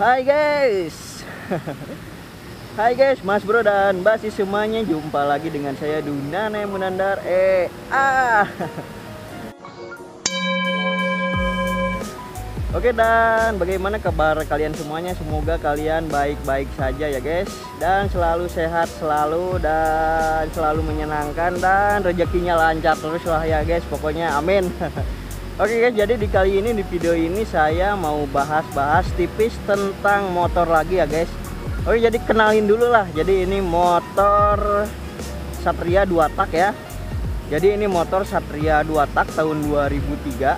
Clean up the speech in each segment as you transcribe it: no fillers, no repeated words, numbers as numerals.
Hai guys. Hai guys, Mas Bro dan Mbak sih semuanya, jumpa lagi dengan saya Dunane Munandar. Oke, dan bagaimana kabar kalian semuanya? Semoga kalian baik-baik saja ya guys, dan selalu sehat selalu dan selalu menyenangkan dan rezekinya lancar terus lah ya guys, pokoknya amin. Oke guys, jadi di kali ini, di video ini saya mau bahas-bahas tipis tentang motor lagi ya guys. Oke, jadi kenalin dulu lah. Jadi ini motor Satria 2 tak ya. Jadi ini motor Satria 2 tak tahun 2003.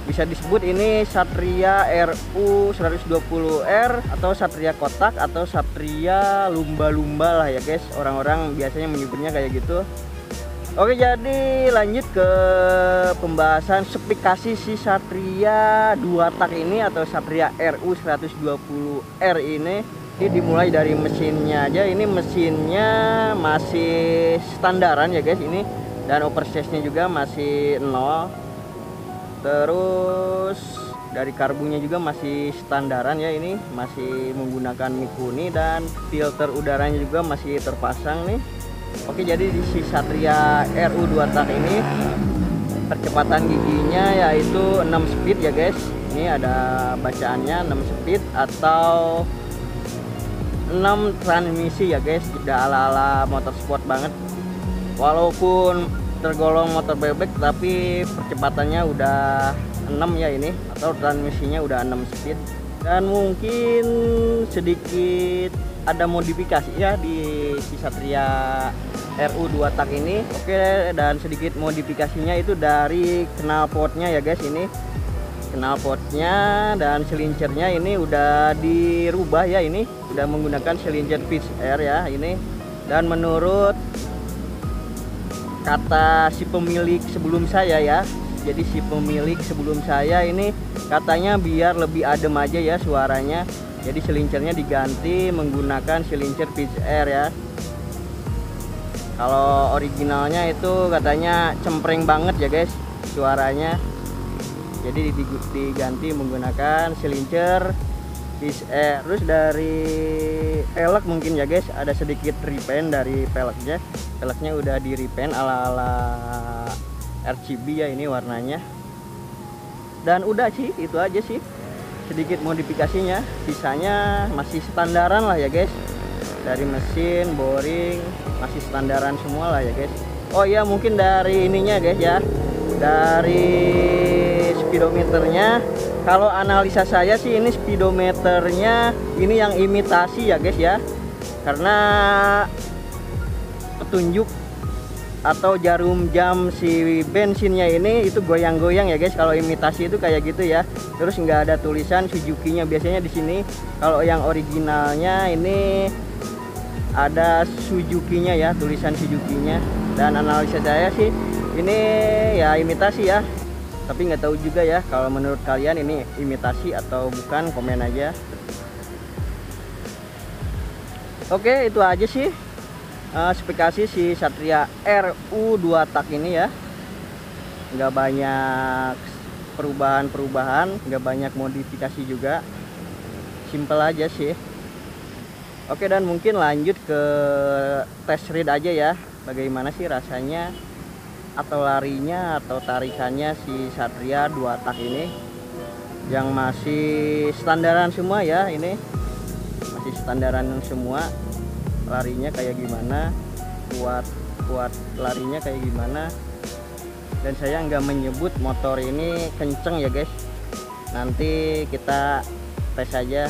Bisa disebut ini Satria RU 120R atau Satria kotak atau Satria lumba-lumba lah ya guys. Orang-orang biasanya menyebutnya kayak gitu. Oke, jadi lanjut ke pembahasan spesifikasi si Satria 2 tak ini atau Satria RU 120R ini. Ini dimulai dari mesinnya aja. Ini mesinnya masih standaran ya guys ini, dan oversize-nya juga masih 0. Terus dari karbunya juga masih standaran ya, ini masih menggunakan Mikuni, dan filter udaranya juga masih terpasang nih. Oke, jadi di si Satria RU 2 tak ini percepatan giginya yaitu 6 speed ya guys. Ini ada bacaannya 6 speed atau 6 transmisi ya guys. Tidak ala-ala motorsport banget. Walaupun tergolong motor bebek tapi percepatannya udah 6 ya ini, atau transmisinya udah 6 speed. Dan mungkin sedikit ada modifikasi ya di si Satria RU 2 tak ini. Oke, dan sedikit modifikasinya itu dari knalpotnya ya guys. Ini knalpotnya dan silincernya ini udah dirubah ya, ini udah menggunakan silincer Pitch Air ya ini. Dan menurut kata si pemilik sebelum saya ya, jadi si pemilik sebelum saya ini katanya biar lebih adem aja ya suaranya, jadi silincernya diganti menggunakan silincer Pitch Air ya. Kalau originalnya itu katanya cempreng banget ya guys suaranya, jadi diganti menggunakan silincer Pitch Air. Terus dari pelek mungkin ya guys ada sedikit repaint dari peleknya. Peleknya udah di repaint ala-ala RGB ya ini warnanya. Dan udah sih, itu aja sih sedikit modifikasinya, sisanya masih standaran lah ya guys. Dari mesin, boring masih standaran semua lah ya guys. Oh iya, mungkin dari ininya guys ya, dari speedometernya, kalau analisa saya sih ini speedometernya ini yang imitasi ya guys ya, karena petunjuk atau jarum jam si bensinnya ini itu goyang-goyang ya guys. Kalau imitasi itu kayak gitu ya. Terus nggak ada tulisan Suzuki-nya biasanya di sini. Kalau yang originalnya ini ada Suzuki-nya ya, tulisan Suzuki-nya. Dan analisa saya sih ini ya imitasi ya. Tapi nggak tahu juga ya kalau menurut kalian ini imitasi atau bukan, komen aja. Oke, itu aja sih spesifikasi si Satria RU 2 tak ini ya. Nggak banyak perubahan-perubahan, nggak banyak modifikasi juga, simple aja sih. Oke, dan mungkin lanjut ke test ride aja ya, bagaimana sih rasanya atau larinya atau tarikannya si Satria 2 tak ini, yang masih standaran semua ya. Ini masih standaran semua, larinya kayak gimana, kuat larinya kayak gimana. Dan saya nggak menyebut motor ini kenceng ya guys, nanti kita tes aja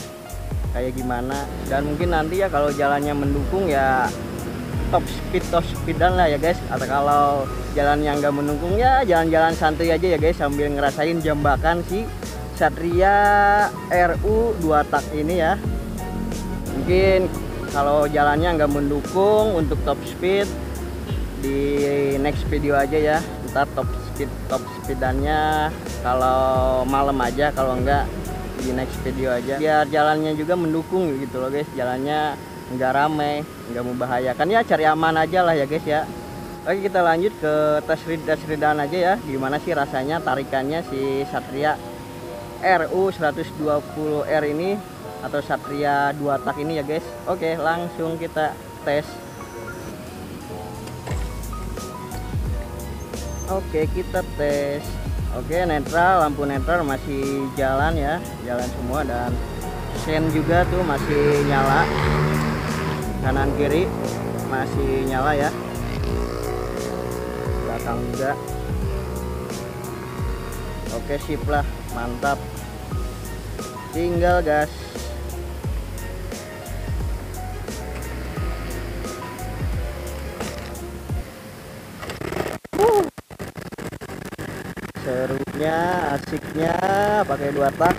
kayak gimana. Dan mungkin nanti ya kalau jalannya mendukung ya top speedan lah ya guys, atau kalau jalannya nggak mendukung ya jalan-jalan santai aja ya guys, sambil ngerasain jambakan si Satria RU 2 tak ini ya. Mungkin kalau jalannya nggak mendukung untuk top speed, di next video aja ya. Ntar top speedannya kalau malam aja, kalau enggak di next video aja, biar jalannya juga mendukung gitu loh guys. Jalannya nggak ramai, nggak membahayakan ya, cari aman aja lah ya guys ya. Oke, kita lanjut ke tes ridean aja ya, gimana sih rasanya tarikannya si Satria RU 120R ini atau Satria 2 tak ini ya guys. Oke, langsung kita tes. Oke, kita tes. Oke, netral, lampu netral masih jalan ya, jalan semua, dan sen juga tuh masih nyala, kanan kiri masih nyala ya, belakang juga. Oke, sip lah, mantap, tinggal gas. Serunya, asiknya pakai 2 tak,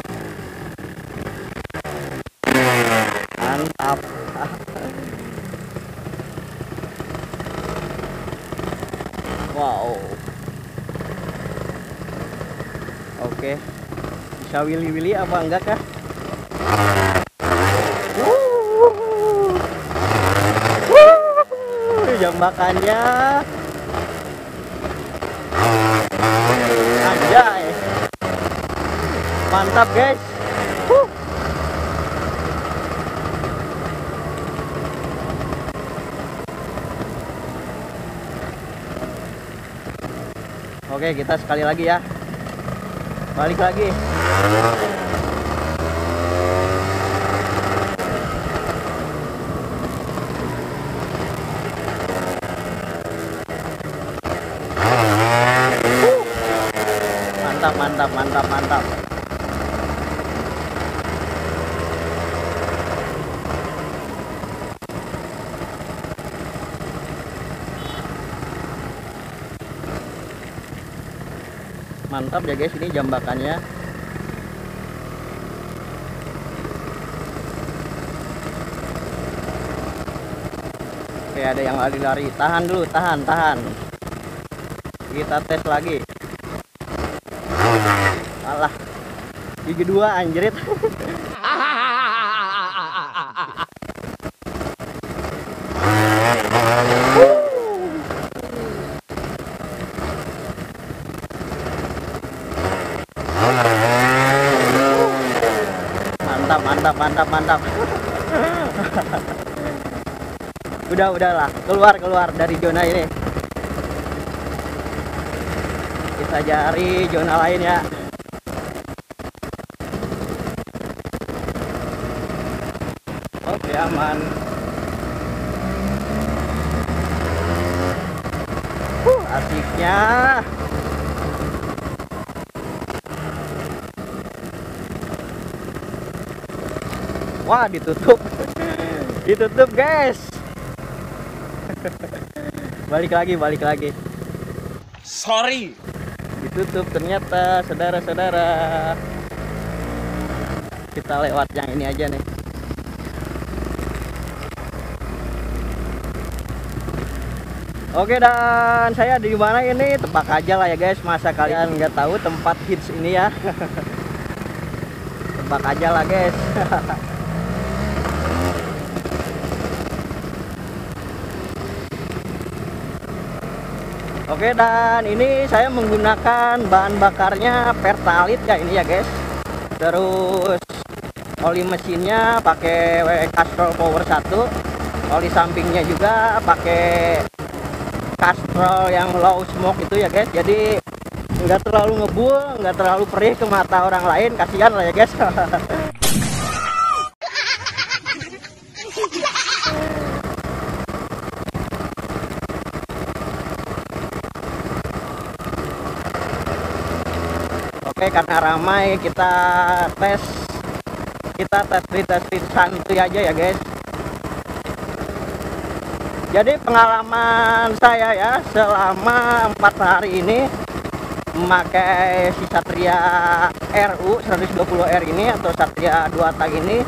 mantap. Wow. Oke, bisa willy-willy apa enggak kah? Jambakannya anjay, mantap guys. Oke, kita sekali lagi ya, balik lagi. Mantap, mantap, mantap. Mantap ya guys, ini jambakannya. Oke, ada yang lari-lari. Tahan dulu, tahan. Kita tes lagi. Alah, gigi 2 anjrit. Mantap. Udahlah, keluar dari zona ini. Kita cari zona lain ya. Oke, aman. Asiknya. Wah, ditutup. Ditutup guys. Balik lagi. Sorry. Ditutup ternyata, saudara-saudara. Kita lewat yang ini aja nih. Oke, dan saya di mana ini? Tebak aja lah ya guys. Masa kalian nggak tahu tempat hits ini ya? Tebak aja lah guys. Oke, dan ini saya menggunakan bahan bakarnya Pertalite ya ini ya guys. Terus oli mesinnya pakai Castrol Power 1. Oli sampingnya juga pakai Castrol yang low smoke itu ya guys. Jadi nggak terlalu ngebul, nggak terlalu perih ke mata orang lain. Kasihan lah ya guys. Oke, karena ramai kita tes santuy aja ya guys. Jadi pengalaman saya ya selama 4 hari ini memakai si Satria RU 120R ini atau Satria 2 tak ini,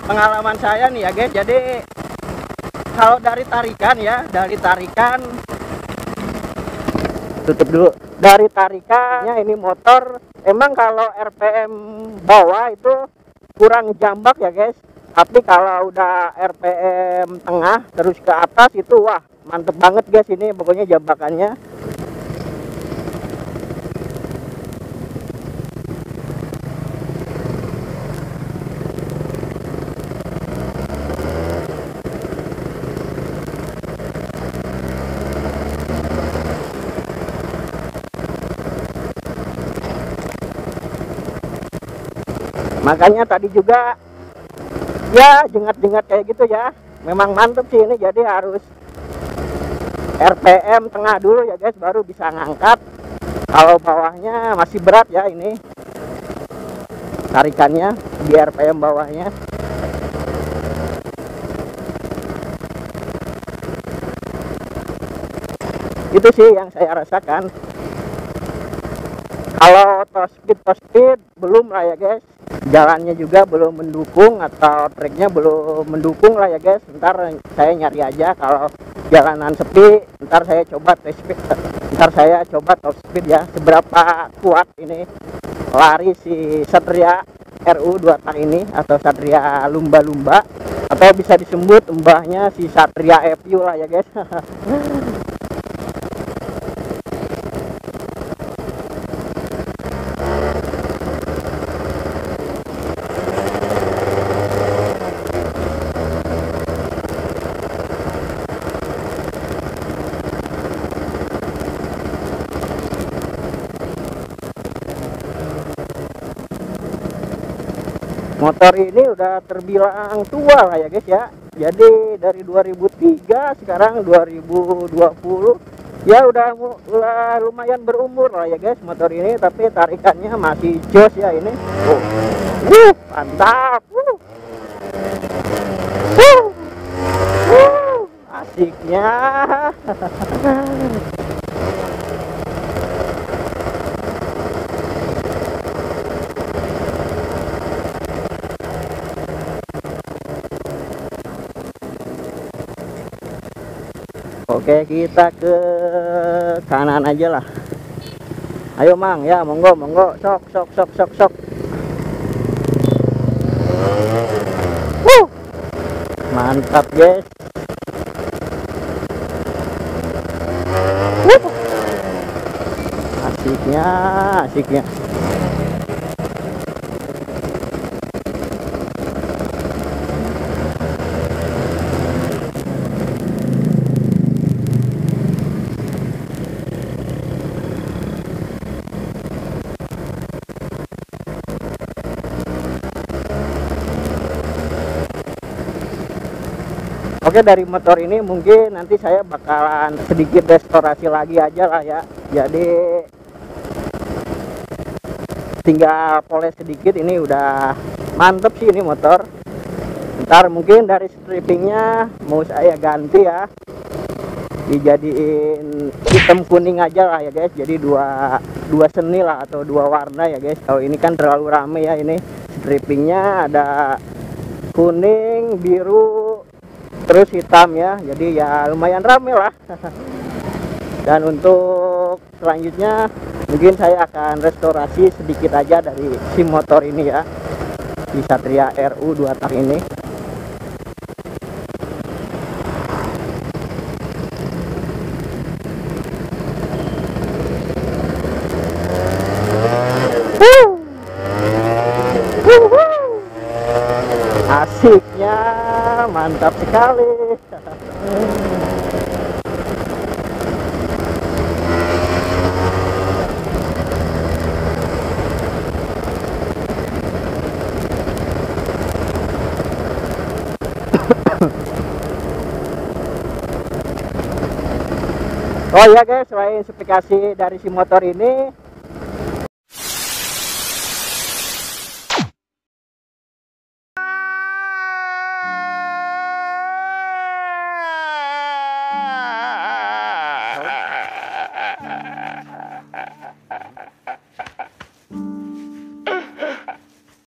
pengalaman saya nih ya guys. Jadi kalau dari tarikan tutup dulu. Dari tarikannya ini motor emang kalau RPM bawah itu kurang jambak ya guys. Tapi kalau udah RPM tengah terus ke atas itu wah mantep banget guys, ini pokoknya jambakannya. Makanya tadi juga ya jengat-jengat kayak gitu ya. Memang mantep sih ini, jadi harus RPM tengah dulu ya guys, baru bisa ngangkat. Kalau bawahnya masih berat ya, ini tarikannya di RPM bawahnya. Itu sih yang saya rasakan. Kalau top speed belum lah ya guys, jalannya juga belum mendukung atau treknya belum mendukung lah ya guys. Ntar saya nyari aja kalau jalanan sepi, ntar saya coba top speed ya, seberapa kuat ini lari si Satria RU 2 tak ini, atau Satria lumba-lumba, atau bisa disebut mbahnya si Satria FU lah ya guys. Motor ini udah terbilang tua lah ya guys ya. Jadi dari 2003 sekarang 2020 ya udah lumayan berumur lah ya guys motor ini, tapi tarikannya masih jos ya ini. Mantap. Asiknya. Oke, kita ke kanan aja lah. Ayo Mang, ya monggo monggo, sok. Mantap guys. Asiknya. Oke, dari motor ini mungkin nanti saya bakalan sedikit restorasi lagi aja lah ya. Jadi tinggal poles sedikit, ini udah mantep sih ini motor. Ntar mungkin dari strippingnya mau saya ganti ya, dijadiin hitam kuning aja lah ya guys. Jadi dua seni lah, atau dua warna ya guys. Kalau ini kan terlalu rame ya, ini strippingnya ada kuning, biru, terus hitam ya, jadi ya lumayan rame lah. Dan untuk selanjutnya mungkin saya akan restorasi sedikit aja dari si motor ini ya, di Satria RU 2 tak ini. Asiknya mantap sekali. Oh ya guys, selain spesifikasi dari si motor ini,